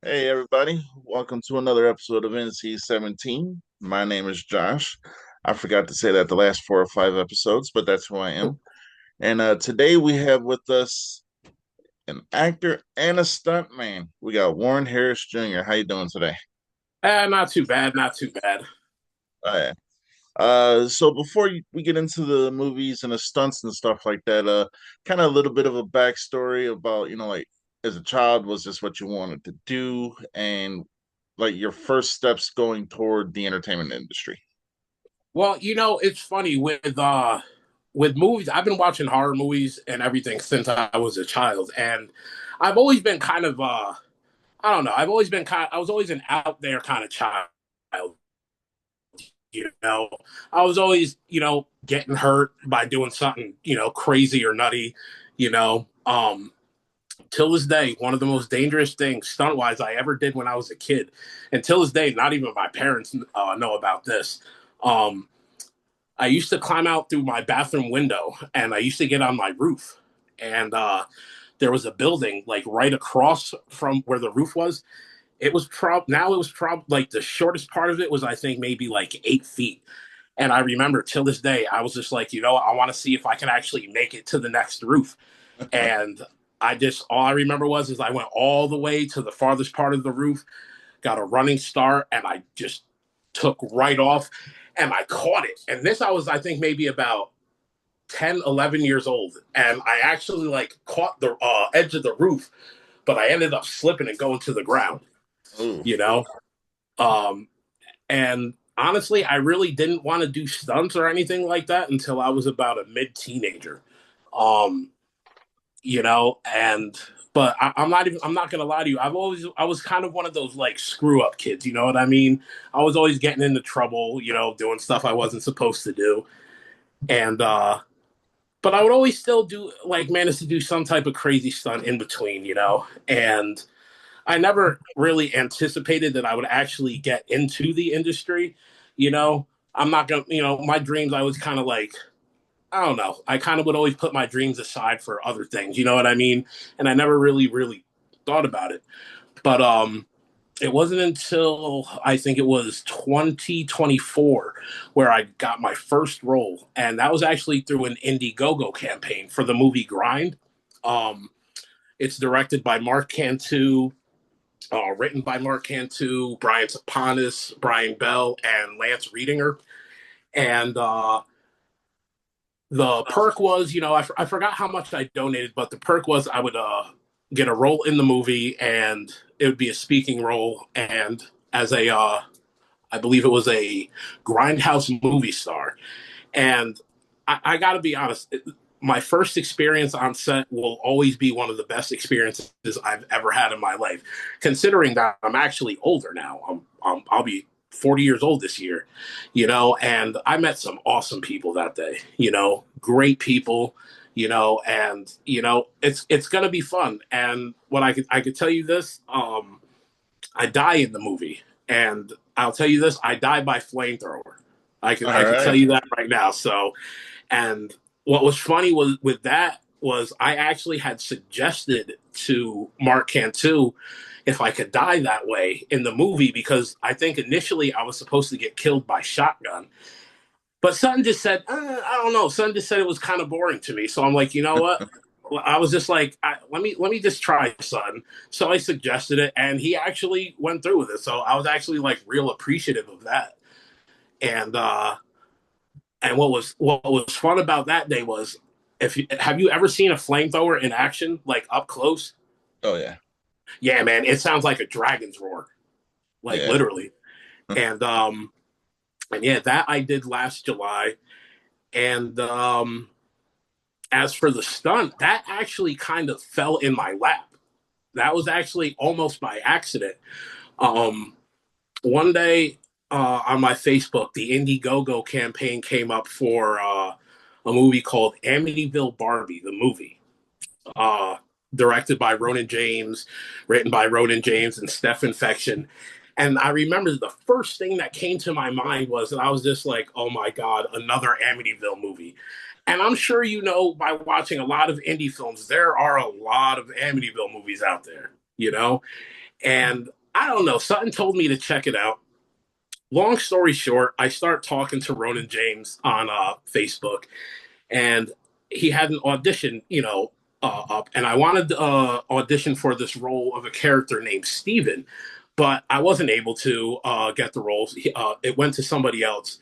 Hey everybody, welcome to another episode of NC-17. My name is Josh. I forgot to say that the last 4 or 5 episodes, but that's who I am. And today we have with us an actor and a stuntman. We got Warren Harris Jr. How you doing today? Not too bad, not too bad. Yeah. So before we get into the movies and the stunts and stuff like that, kind of a little bit of a backstory about, like as a child, was this what you wanted to do? And like your first steps going toward the entertainment industry. Well, it's funny with movies. I've been watching horror movies and everything since I was a child, and I've always been kind of I don't know. I was always an out there kind of child. You know, I was always getting hurt by doing something crazy or nutty. You know, till this day, one of the most dangerous things stunt wise I ever did when I was a kid, and till this day, not even my parents know about this. Um, I used to climb out through my bathroom window and I used to get on my roof. And there was a building like right across from where the roof was. It was like the shortest part of it was, I think, maybe like 8 feet. And I remember till this day, I was just like, I want to see if I can actually make it to the next roof. And all I remember is I went all the way to the farthest part of the roof, got a running start, and I just took right off and I caught it. And this, I was, I think, maybe about 10, 11 years old. And I actually like caught the edge of the roof, but I ended up slipping and going to the ground, Ooh. you know? Um, and honestly, I really didn't want to do stunts or anything like that until I was about a mid teenager. Um, and I'm not gonna lie to you. I was kind of one of those like screw up kids, you know what I mean? I was always getting into trouble, doing stuff I wasn't supposed to do. And but I would always still do like manage to do some type of crazy stunt in between, And I never really anticipated that I would actually get into the industry, you know. I'm not gonna, my dreams I was kind of like, I don't know. I kind of would always put my dreams aside for other things, you know what I mean? And I never really, really thought about it. But it wasn't until I think it was 2024 where I got my first role, and that was actually through an Indiegogo campaign for the movie Grind. Um, it's directed by Mark Cantu, written by Mark Cantu, Brian Tapanis, Brian Bell, and Lance Riedinger. And the perk was, I forgot how much I donated, but the perk was I would get a role in the movie, and it would be a speaking role, and as a I believe it was a grindhouse movie star. And I got to be honest, my first experience on set will always be one of the best experiences I've ever had in my life. Considering that I'm actually older now, I'll be 40 years old this year, and I met some awesome people that day, great people, and it's gonna be fun. And what I could tell you this, I die in the movie, and I'll tell you this, I die by flamethrower. All I could tell right. you that right now. So, and what was funny was with that was I actually had suggested to Mark Cantu if I could die that way in the movie, because I think initially I was supposed to get killed by shotgun. But Sutton just said, I don't know. Sutton just said it was kind of boring to me. So I'm like, you know what? I was just like, let me just try, Sutton. So I suggested it, and he actually went through with it. So I was actually like real appreciative of that. And what was fun about that day was, if you, have you ever seen a flamethrower in action, like up close? Oh yeah. Yeah, man, it sounds like a dragon's roar, like Yeah. literally. And yeah, that I did last July. And as for the stunt, that actually kind of fell in my lap. That was actually almost by accident. Um, one day on my Facebook, the Indiegogo campaign came up for a movie called Amityville Barbie, the movie, uh, directed by Ronan James, written by Ronan James and Steph Infection. And I remember the first thing that came to my mind was that I was just like, oh my God, another Amityville movie. And I'm sure by watching a lot of indie films, there are a lot of Amityville movies out there, you know? And I don't know, something told me to check it out. Long story short, I start talking to Ronan James on Facebook, and he had an audition, up, and I wanted to audition for this role of a character named Steven, but I wasn't able to get the role. It went to somebody else,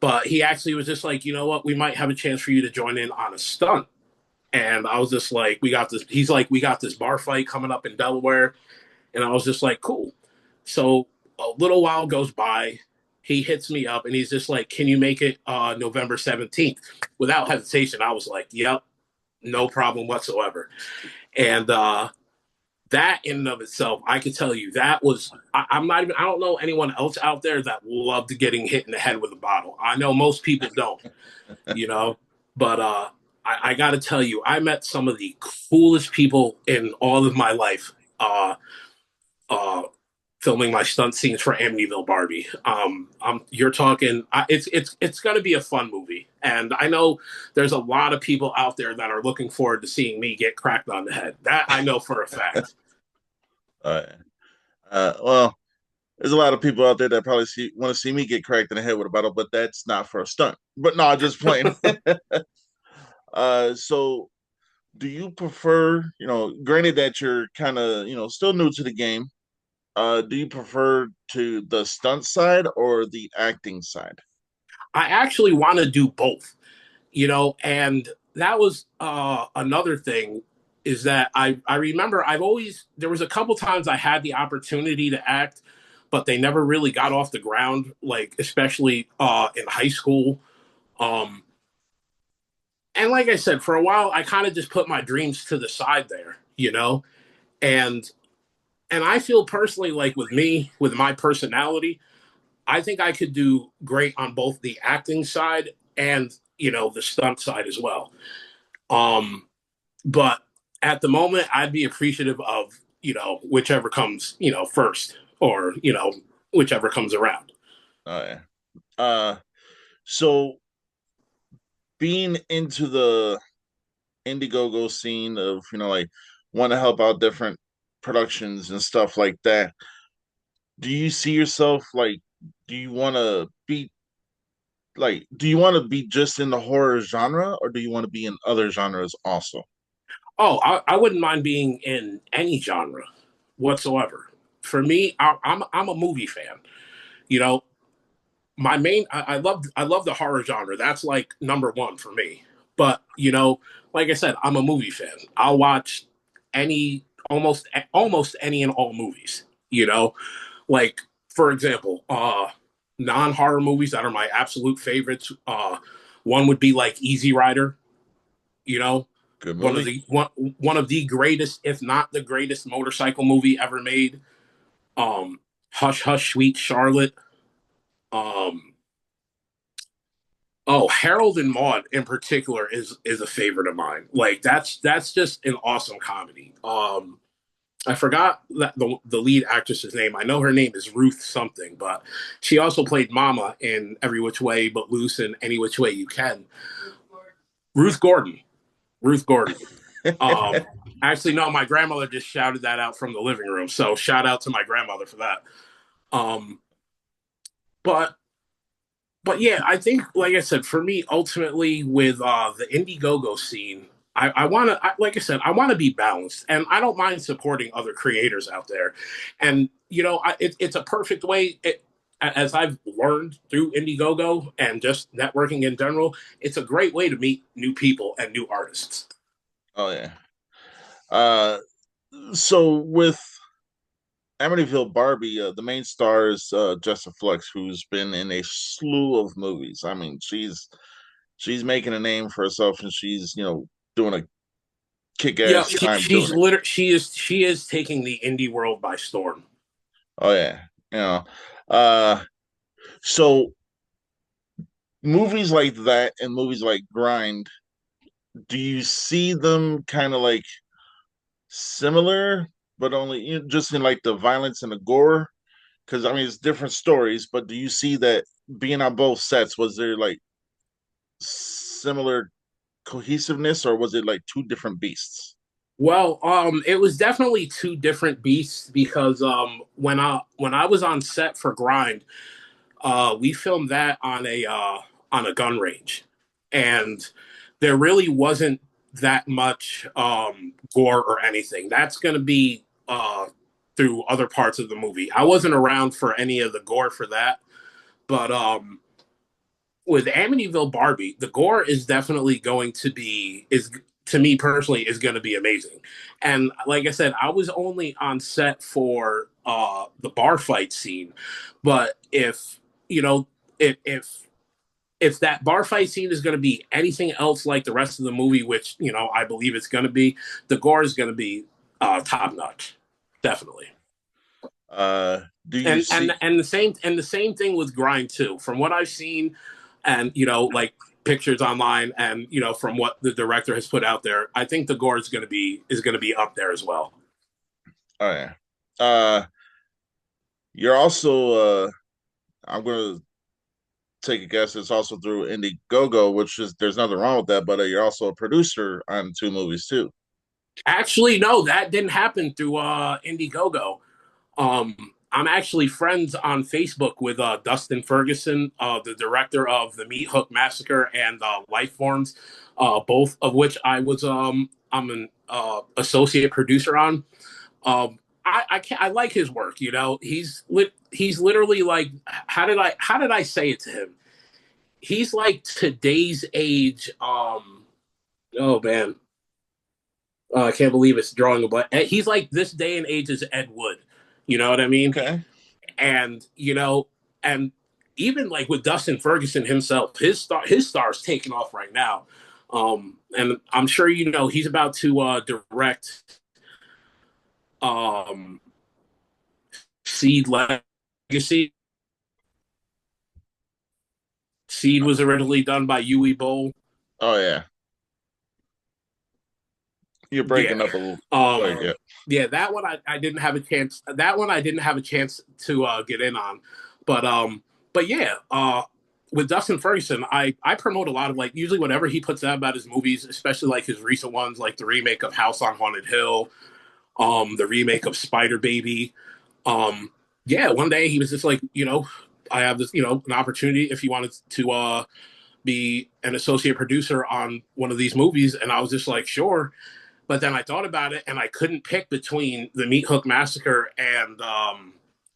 but he actually was just like, you know what, we might have a chance for you to join in on a stunt. And I was just like, we got this. He's like, we got this bar fight coming up in Delaware. And I was just like, cool. So a little while goes by. He hits me up and he's just like, can you make it November 17th? Without hesitation, I was like, yep, no problem whatsoever. And that in and of itself, I could tell you that was, I'm not even, I don't know anyone else out there that loved getting hit in the head with a bottle. I know most people don't, you know, but I got to tell you, I met some of the coolest people in all of my life. Uh, Filming my stunt scenes for Amityville Barbie. You're talking. It's going to be a fun movie, and I know there's a lot of people out there that are looking forward to seeing me get cracked on the head. That I know for a fact. Uh, well, there's a lot of people out there that probably want to see me get cracked in the head with a bottle, but that's not for a stunt. But no, just playing. So do you prefer, granted that you're kind of, still new to the game, do you prefer to the stunt side or the acting side? I actually want to do both, and that was another thing is that I remember I've always there was a couple times I had the opportunity to act, but they never really got off the ground, like especially in high school. Um, and like I said, for a while, I kind of just put my dreams to the side there, and and I feel personally like with me, with my personality, I think I could do great on both the acting side and the stunt side as well. Um, but at the moment, I'd be appreciative of whichever comes first, or whichever comes around. Yeah. Uh, so being into the Indiegogo scene of, like want to help out different productions and stuff like that, do you see yourself like, do you want to be do you want to be just in the horror genre or do you want to be in other genres also? Oh, I wouldn't mind being in any genre whatsoever. For me, I'm a movie fan. You know, my main I love the horror genre. That's like number one for me. But like I said, I'm a movie fan. I'll watch any almost any and all movies. Like for example, non horror movies that are my absolute favorites. One would be like Easy Rider. You know, Good one of movie. one of the greatest, if not the greatest, motorcycle movie ever made. Hush Hush Sweet Charlotte. Um, Oh, Harold and Maude in particular is a favorite of mine. Like that's just an awesome comedy. I forgot the lead actress's name. I know her name is Ruth something, but she also played Mama in Every Which Way But Loose and Any Which Way You Can. Ruth Gordon. Ruth Gordon. Um, Actually, no, my grandmother just shouted that out from the living room. So shout out to my grandmother for that. Um, but yeah, I think, like I said, for me, ultimately with the Indiegogo scene, I want to, like I said, I want to be balanced, and I don't mind supporting other creators out there. And it's a perfect way. As I've learned through Indiegogo and just networking in general, it's a great way to meet new people and new artists. Oh yeah. Uh, so with Amityville Barbie, the main star is Jessica Flex, who's been in a slew of movies. I mean, she's making a name for herself, and she's doing a kick Yeah, ass time she's doing it. literally she is taking the indie world by storm. Oh yeah, you know. Uh, so movies like that and movies like Grind, do you see them kind of like similar, but only just in like the violence and the gore? Because I mean, it's different stories, but do you see that being on both sets? Was there like similar cohesiveness, or was it like two different beasts? Well, it was definitely two different beasts because when I was on set for Grind, we filmed that on a gun range, and there really wasn't that much gore or anything. That's going to be through other parts of the movie. I wasn't around for any of the gore for that, but with Amityville Barbie, the gore is definitely going to be is to me personally is going to be amazing. And like I said, I was only on set for the bar fight scene, but if you know if that bar fight scene is going to be anything else like the rest of the movie, which I believe it's going to be, the gore is going to be top notch, definitely. Do you and see? and and the same thing with Grind too. From what I've seen, and like pictures online, and from what the director has put out there, I think the gore is going to be up there as well. Oh yeah. Uh, you're also. I'm gonna take a guess. It's also through Indiegogo, which is there's nothing wrong with that. But you're also a producer on two movies too. Actually, no, that didn't happen through Indiegogo. I'm actually friends on Facebook with Dustin Ferguson, the director of the Meat Hook Massacre and Life Forms, both of which I'm an associate producer on. I like his work. He's literally like, how did I say it to him? He's like today's age. Oh man, I can't believe it's drawing a blank. He's like this day and age is Ed Wood. You know what I mean? Okay. And even like with Dustin Ferguson himself, his star's taking off right now. And I'm sure he's about to direct um, Seed Legacy. Seed was originally done by Yui Bowl. Oh yeah. You're breaking Yeah. up a little. Go Um, ahead, yeah. yeah, that one I didn't have a chance. That one I didn't have a chance to get in on, but yeah, with Dustin Ferguson, I promote a lot of like usually whatever he puts out about his movies, especially like his recent ones, like the remake of House on Haunted Hill, the remake of Spider Baby. Um, yeah, one day he was just like, I have this, an opportunity if you wanted to be an associate producer on one of these movies, and I was just like, sure. But then I thought about it, and I couldn't pick between the Meat Hook Massacre and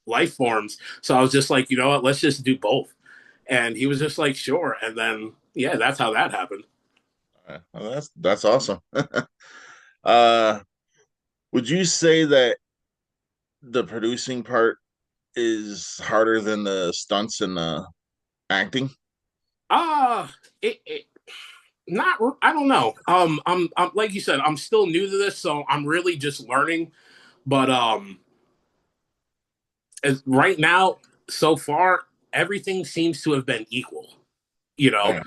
Life Forms. So I was just like, you know what? Let's just do both. And he was just like, sure. And then, yeah, that's how that happened. Well, that's awesome. uh, would you say that the producing part is harder than the stunts and the acting? Uh it not. I don't know. I'm like you said, I'm still new to this, so I'm really just learning. But right now, so far, everything seems to have been equal. You know, Yeah.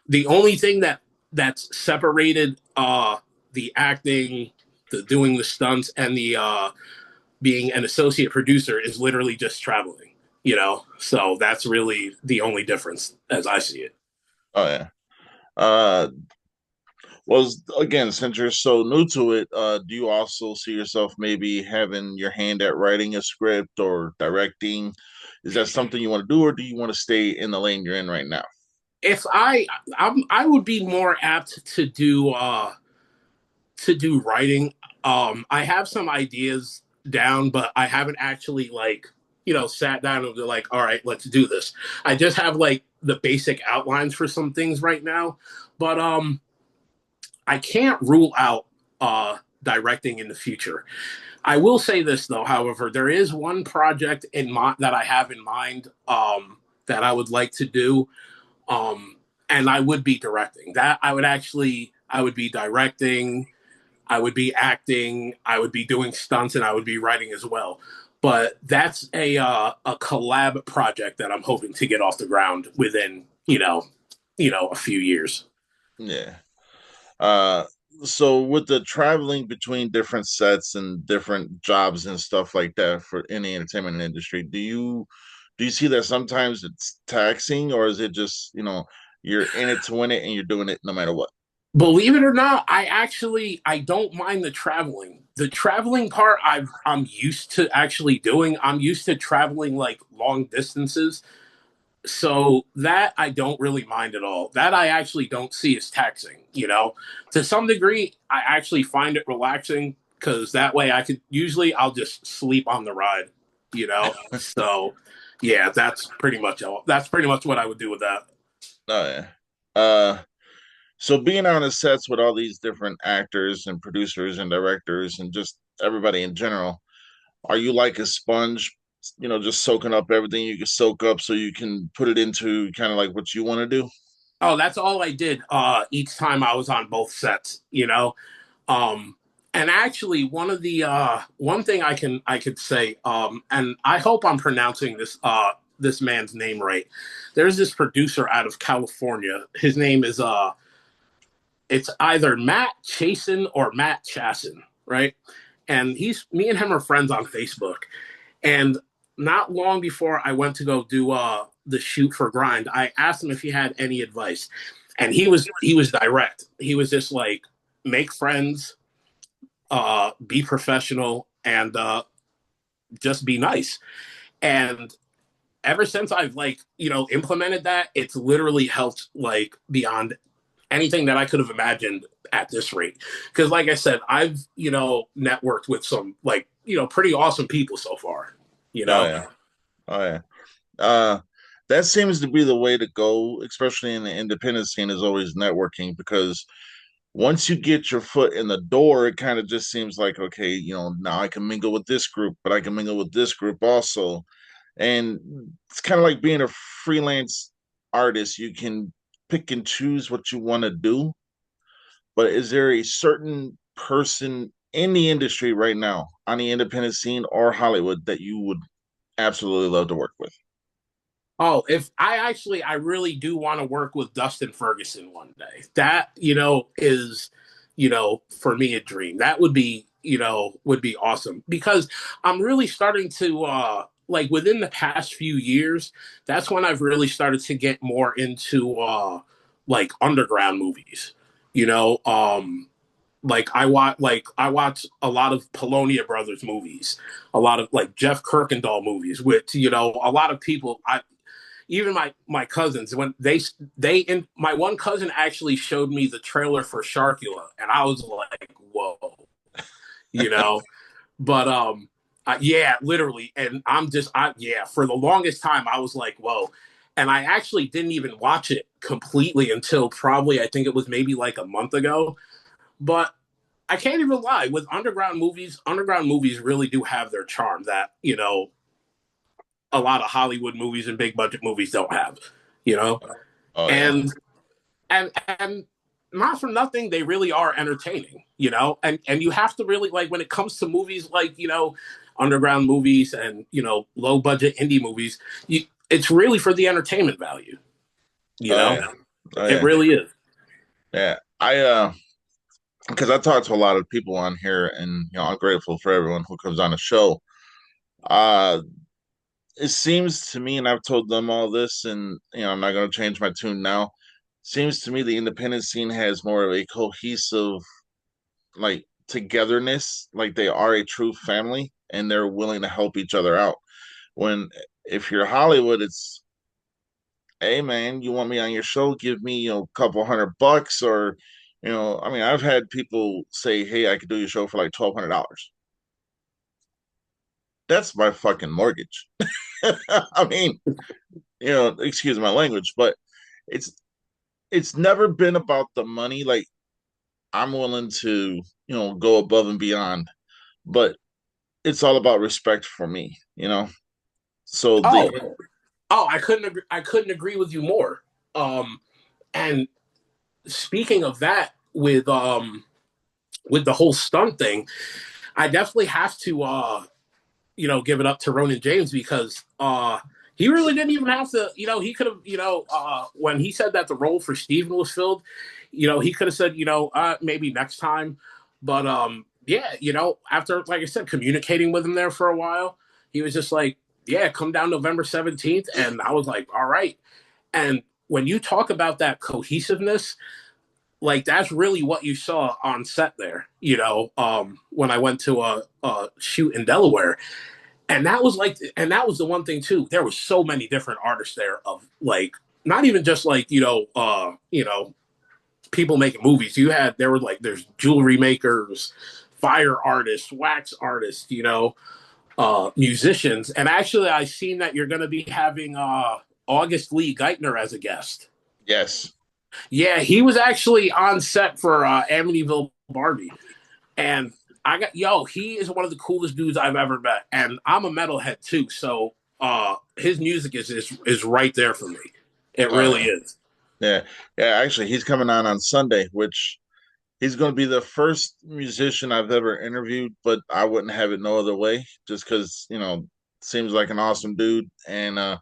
the only thing that's separated the acting, the doing the stunts, and the being an associate producer is literally just traveling. So that's really the only difference as I see it. Oh yeah. Uh, well, again, since you're so new to it, do you also see yourself maybe having your hand at writing a script or directing? Is that something you want to do, or do you want to stay in the lane you're in right now? If I would be more apt to do writing. I have some ideas down, but I haven't actually like sat down and be like, all right, let's do this. I just have like the basic outlines for some things right now, but I can't rule out directing in the future. I will say this though, however, there is one project that I have in mind that I would like to do, um, and I would be directing. I would be directing. I would be acting, I would be doing stunts, and I would be writing as well. But that's a collab project that I'm hoping to get off the ground within a few years. Yeah. Uh, so with the traveling between different sets and different jobs and stuff like that for in the entertainment industry, do you see that sometimes it's taxing, or is it just you're in it to win it and you're doing it no matter what? Believe it or not, I don't mind the traveling. The traveling part I'm used to actually doing. I'm used to traveling like long distances. So that I don't really mind at all. That I actually don't see as taxing, you know. To some degree, I actually find it relaxing because that way I'll just sleep on the ride, you know. So yeah, that's pretty much what I would do with that. Oh yeah. Uh, so being on the sets with all these different actors and producers and directors and just everybody in general, are you like a sponge? Just soaking up everything you can soak up so you can put it into kind of like what you want to do. Oh, that's all I did each time I was on both sets, you know. Um, and actually, one thing I could say, and I hope I'm pronouncing this man's name right. There's this producer out of California. His name is it's either Matt Chasin or Matt Chasin, right? And he's me and him are friends on Facebook. And not long before I went to go do the shoot for Grind, I asked him if he had any advice, and he was direct. He was just like, make friends, be professional, and just be nice. And ever since I've implemented that, it's literally helped like beyond anything that I could have imagined at this rate. Because like I said, I've networked with some pretty awesome people so far. You Oh know. yeah. Oh yeah. Uh, that seems to be the way to go, especially in the independent scene, is always networking because once you get your foot in the door, it kind of just seems like, okay, now I can mingle with this group, but I can mingle with this group also. And it's kind of like being a freelance artist. You can pick and choose what you want to do, but is there a certain person in the industry right now, on the independent scene or Hollywood, that you would absolutely love to work with? Oh, if I really do want to work with Dustin Ferguson one day. That, is, for me a dream. That would be awesome because I'm really starting to like within the past few years, that's when I've really started to get more into like underground movies. You know, I watch a lot of Polonia Brothers movies, a lot of like Jeff Kirkendall movies, which a lot of people I even my cousins when they in my one cousin actually showed me the trailer for Sharkula, and I was like, whoa, you know. But yeah, literally, and yeah, for the longest time I was like, whoa. And I actually didn't even watch it completely until probably I think it was maybe like a month ago. But I can't even lie. With underground movies really do have their charm that, a lot of Hollywood movies and big budget movies don't have, you know? Oh yeah. And and not for nothing, they really are entertaining, and you have to really like when it comes to movies like, underground movies and, low budget indie movies, it's really for the entertainment value, you Oh know? yeah. Oh It yeah. really is. Yeah. Because I talk to a lot of people on here, and I'm grateful for everyone who comes on the show. Uh, it seems to me, and I've told them all this, and I'm not going to change my tune now. Seems to me the independent scene has more of a cohesive, like togetherness, like they are a true family, and they're willing to help each other out. When if you're Hollywood, it's hey man, you want me on your show? Give me a couple $100, or I mean, I've had people say, hey, I could do your show for like $1,200. That's my fucking mortgage. I mean, excuse my language, but it's it's never been about the money. Like I'm willing to, go above and beyond, but it's all about respect for me. So Oh, the I couldn't agree with you more. And speaking of that, with the whole stunt thing, I definitely have to give it up to Ronan James because he really didn't even have to, he could have, when he said that the role for Steven was filled, he could have said, maybe next time. But yeah, after, like I said, communicating with him there for a while, he was just like, yeah, come down November 17th. And I was like, all right. And when you talk about that cohesiveness, like that's really what you saw on set there, when I went to a shoot in Delaware. And that was like, and that was the one thing too. There was so many different artists there of like, not even just like, people making movies. There were like, there's jewelry makers, fire artists, wax artists, musicians. And actually, I seen that you're going to be having August Lee Geithner as a guest. Yes. Yeah, he was actually on set for Amityville Barbie, and he is one of the coolest dudes I've ever met, and I'm a metalhead too, so his music is right there for me. It Oh really yeah. is. Yeah. Yeah. Actually, he's coming on Sunday, which he's going to be the first musician I've ever interviewed, but I wouldn't have it no other way, just because seems like an awesome dude, and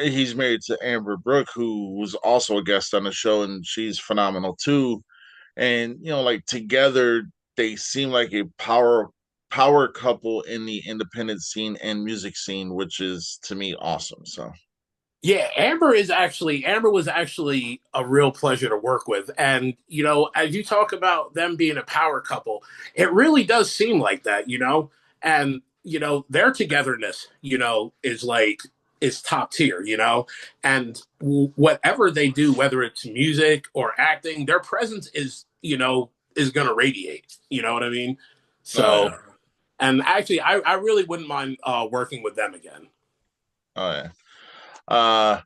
he's married to Amber Brooke, who was also a guest on the show, and she's phenomenal too. And like together, they seem like a power couple in the independent scene and music scene, which is to me awesome. So Yeah, Amber was actually a real pleasure to work with. And, as you talk about them being a power couple, it really does seem like that. And, their togetherness, is top tier. And whatever they do, whether it's music or acting, their presence is going to radiate. You know what I mean? oh So, yeah, and actually, I really wouldn't mind working with them again. oh yeah. Uh,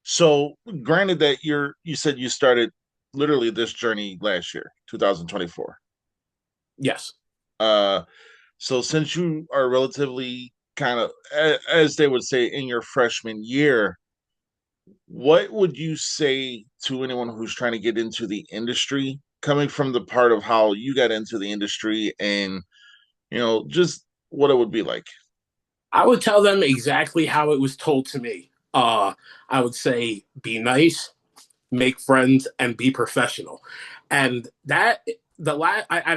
so granted that you said you started literally this journey last year, 2024. Yes. Uh, so since you are relatively kind of, as they would say, in your freshman year, what would you say to anyone who's trying to get into the industry, coming from the part of how you got into the industry and, just what it would be like? I would tell them exactly how it was told to me. I would say, be nice, make friends, and be professional. And I'd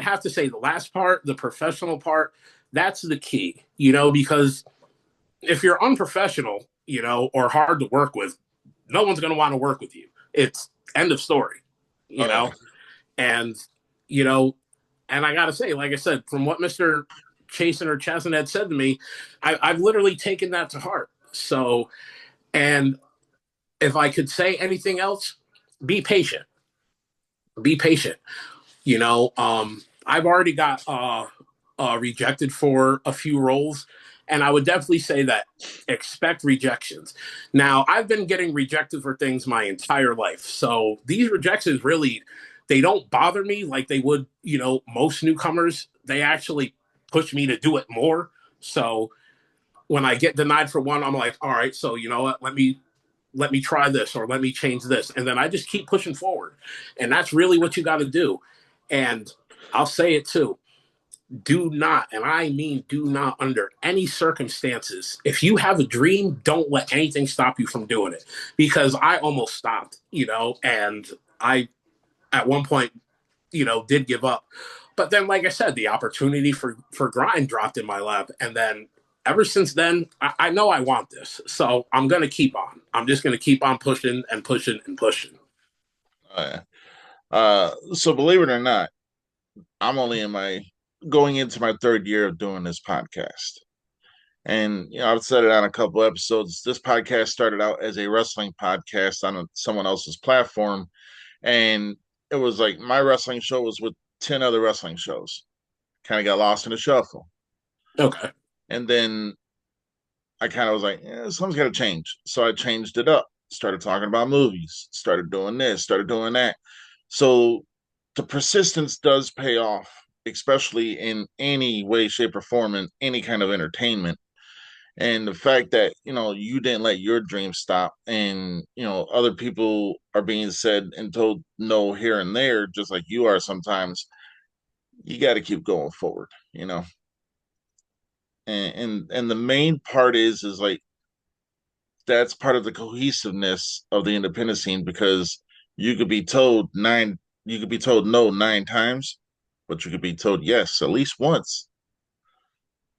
have to say the last part, the professional part, that's the key. Because if you're unprofessional, or hard to work with, no one's going to want to work with you. It's end of story. You Oh yeah, know, and you know, and I gotta say, like I said, from what Mister Chasen or Chasen had said to me, I've literally taken that to heart. So, and if I could say anything else, be patient. Be patient. I've already got rejected for a few roles, and I would definitely say that expect rejections. Now, I've been getting rejected for things my entire life, so these rejections really they don't bother me like they would, most newcomers. They actually push me to do it more. So when I get denied for one, I'm like, all right, so you know what? Let me try this or let me change this, and then I just keep pushing forward, and that's really what you got to do. And I'll say it too, do not, and I mean do not, under any circumstances, if you have a dream, don't let anything stop you from doing it, because I almost stopped, and I at one point, did give up. But then, like I said, the opportunity for grind dropped in my lap, and then ever since then, I know I want this, so I'm gonna keep on. I'm just gonna keep on pushing and pushing and pushing. oh yeah. So believe it or not, I'm only in my going into my third year of doing this podcast. And I've said it on a couple episodes. This podcast started out as a wrestling podcast on someone else's platform, and it was like my wrestling show was with 10 other wrestling shows. Kind of got lost in the shuffle, Okay. and then I kind of was like, something's got to change. So I changed it up. Started talking about movies. Started doing this. Started doing that. So the persistence does pay off, especially in any way, shape, or form in any kind of entertainment. And the fact that you didn't let your dreams stop, and other people are being said and told no here and there, just like you are sometimes. You got to keep going forward. And the main part is like that's part of the cohesiveness of the independent scene, because you could be told nine you could be told no 9 times, but you could be told yes at least once.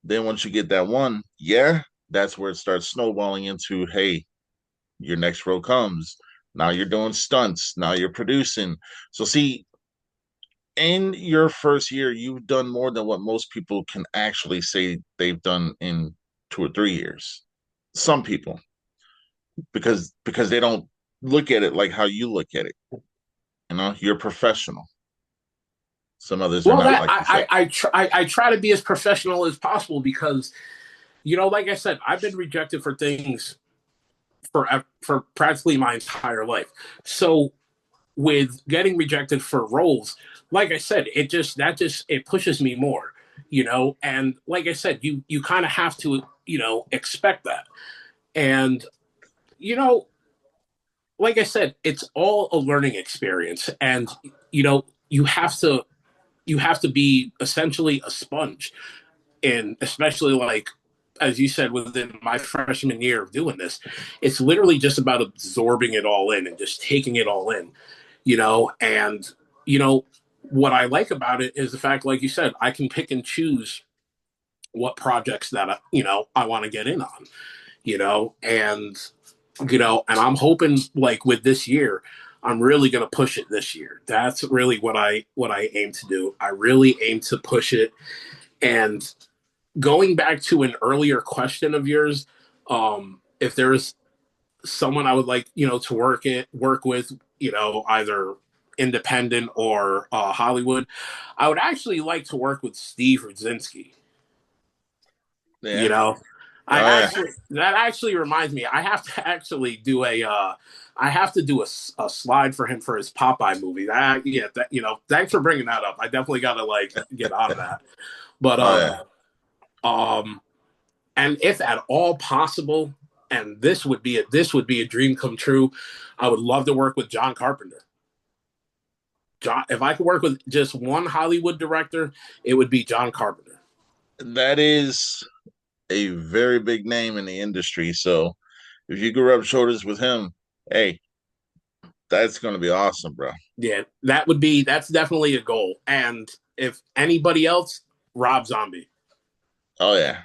Then once you get that one, yeah, that's where it starts snowballing into, hey, your next row comes. Now you're doing stunts. Now you're producing. So see, in your first year, you've done more than what most people can actually say they've done in 2 or 3 years. Some people, because they don't look at it like how you look at it. You're professional. Some others are Well, not that like yourself. I try to be as professional as possible because like I said, I've been rejected for things for practically my entire life. So with getting rejected for roles, like I said, it pushes me more, and like I said, you kind of have to, expect that. And, you know, like I said, it's all a learning experience. And, you have to be essentially a sponge. And especially like as you said, within my freshman year of doing this, it's literally just about absorbing it all in and just taking it all in, and you know what I like about it is the fact, like you said, I can pick and choose what projects that I want to get in on, and and I'm hoping, like, with this year, I'm really going to push it this year. That's really what I aim to do. I really aim to push it. And going back to an earlier question of yours, if there's someone I would like, to work with, either independent or Hollywood, I would actually like to work with Steve Rudzinski. You Yeah. know, Oh yeah. that actually reminds me, I have to actually do I have to do a slide for him for his Popeye movie. Thanks for bringing that up. I definitely got to like get on that. But Oh yeah. um, and if at all possible, and this would be a dream come true, I would love to work with John Carpenter. If I could work with just one Hollywood director, it would be John Carpenter. That is a very big name in the industry. So if you could rub shoulders with him, hey, that's gonna be awesome, bro. Yeah, that's definitely a goal. And if anybody else, Rob Zombie. Oh yeah.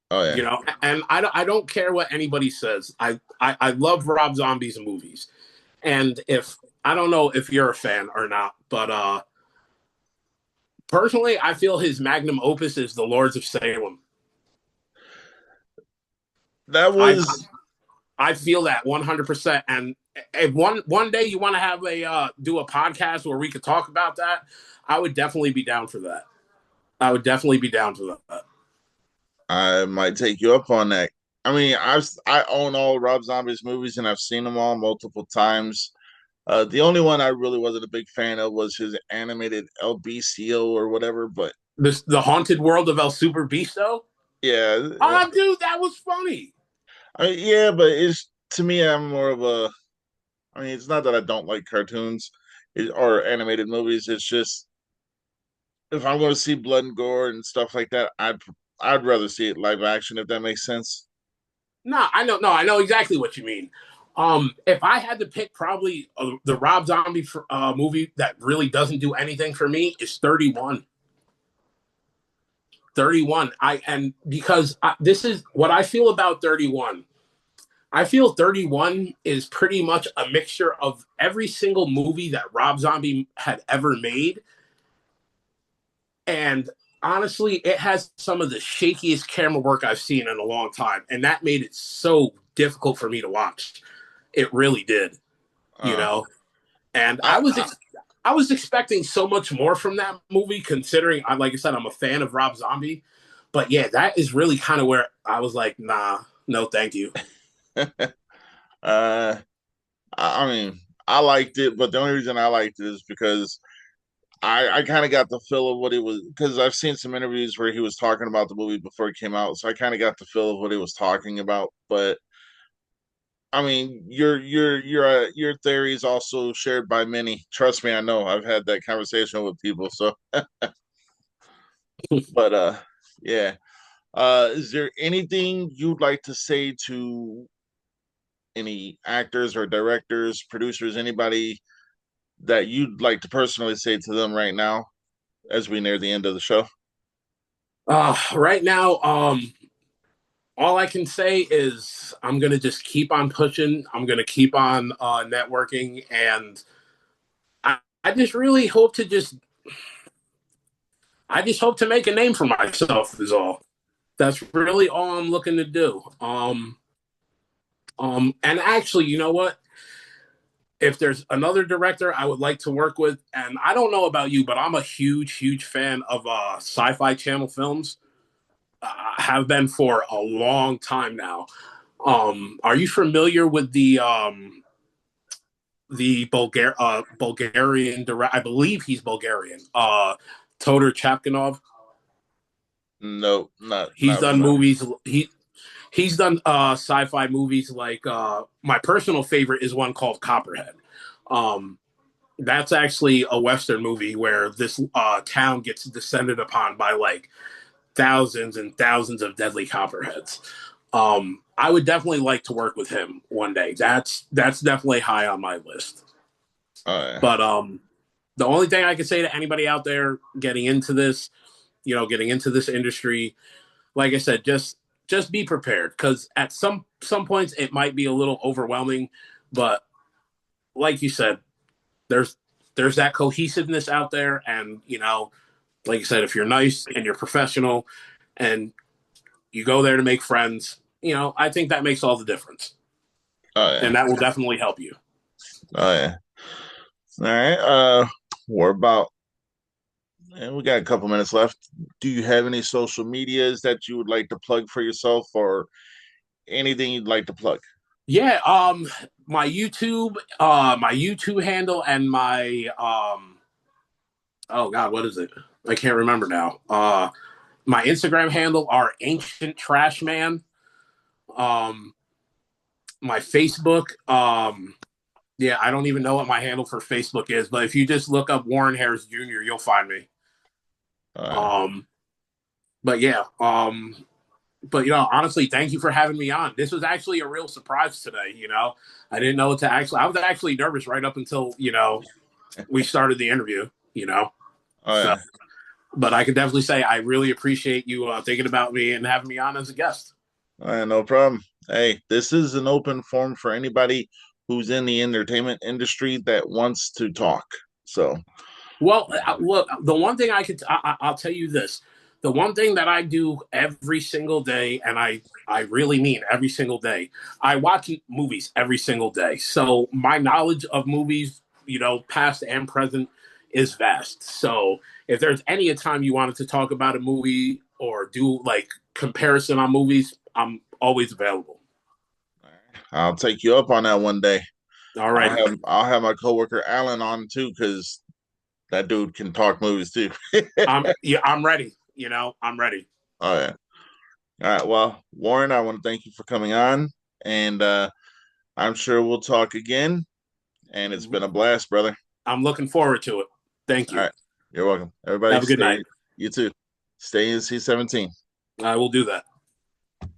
Oh yeah. And I don't care what anybody says. I love Rob Zombie's movies. And if I don't know if you're a fan or not, but personally, I feel his magnum opus is The Lords of Salem. That I was I feel that 100%. And if one day you want to have a do a podcast where we could talk about that, I would definitely be down for that. I would definitely be down for that. I might take you up on that. I mean, I own all Rob Zombie's movies and I've seen them all multiple times. The only one I really wasn't a big fan of was his animated LBCO or whatever. But The Haunted World of El Super Beasto. yeah, Oh, dude, that was funny. yeah, but it's to me, I'm more of a. I mean, it's not that I don't like cartoons or animated movies. It's just if I'm going to see blood and gore and stuff like that, I'd rather see it live action if that makes sense. No, I know. No, I know exactly what you mean. If I had to pick, probably the Rob Zombie movie that really doesn't do anything for me is 31. 31. And because this is what I feel about 31. I feel 31 is pretty much a mixture of every single movie that Rob Zombie had ever made. And honestly, it has some of the shakiest camera work I've seen in a long time. And that made it so difficult for me to watch. It really did, you Uh, know? And I, I was expecting so much more from that movie, considering, like I said, I'm a fan of Rob Zombie. But yeah, that is really kind of where I was like, nah, no, thank you. uh, I mean, I liked it, but the only reason I liked it is because I kind of got the feel of what it was because I've seen some interviews where he was talking about the movie before it came out, so I kind of got the feel of what he was talking about. But I mean, your theory is also shared by many. Trust me, I know. I've had that conversation with people. So, but yeah. Is there anything you'd like to say to any actors or directors, producers, anybody that you'd like to personally say to them right now as we near the end of the show? Right now, All I can say is I'm gonna just keep on pushing. I'm gonna keep on networking, and I just really hope to just I just hope to make a name for myself. Is all. That's really all I'm looking to do. And actually, you know what? If there's another director I would like to work with, and I don't know about you, but I'm a huge fan of sci-fi channel films. Have been for a long time now. Are you familiar with Bulgarian director? I believe he's Bulgarian. Todor Chapkinov. No, He's not done familiar. movies. He's done sci-fi movies like my personal favorite is one called Copperhead. Um, that's actually a Western movie where this town gets descended upon by like thousands and thousands of deadly copperheads. I would definitely like to work with him one day. That's definitely high on my list. Yeah. But the only thing I can say to anybody out there getting into this, getting into this industry, like I said, just be prepared because at some points it might be a little overwhelming, but like you said, there's there's that cohesiveness out there, and like you said, if you're nice and you're professional and you go there to make friends, I think that makes all the difference, Oh yeah. and that will definitely help you. Oh yeah. All right. We're about, and we got a couple minutes left. Do you have any social medias that you would like to plug for yourself, or anything you'd like to plug? Yeah, my YouTube handle and my oh god, what is it? I can't remember now. My Instagram handle are Ancient Trash Man. Um, my Facebook, yeah, I don't even know what my handle for Facebook is, but if you just look up Warren Harris Jr., you'll find me. Uh, Um, but yeah, but honestly, thank you for having me on. This was actually a real surprise today. I didn't know what to actually. I was actually nervous right up until we started the interview. oh So, yeah. but I can definitely say I really appreciate you thinking about me and having me on as a guest. All right, no problem. Hey, this is an open forum for anybody who's in the entertainment industry that wants to talk. So, Well, look, the one thing I'll tell you this. The one thing that I do every single day, and I really mean every single day, I watch movies every single day. So my knowledge of movies, past and present, is vast. So if there's any time you wanted to talk about a movie or do like comparison on movies, I'm always available. I'll take you up on that one day. Alrighty. I'll have my coworker Alan on too, because that dude can talk movies too. I'm ready. I'm ready. Oh yeah. All right. Well, Warren, I want to thank you for coming on, and I'm sure we'll talk again. And it's been a blast, brother. I'm looking forward to it. Thank All you. right. You're welcome. Everybody Have a good night. stay, you too. Stay in C-17. I will do that.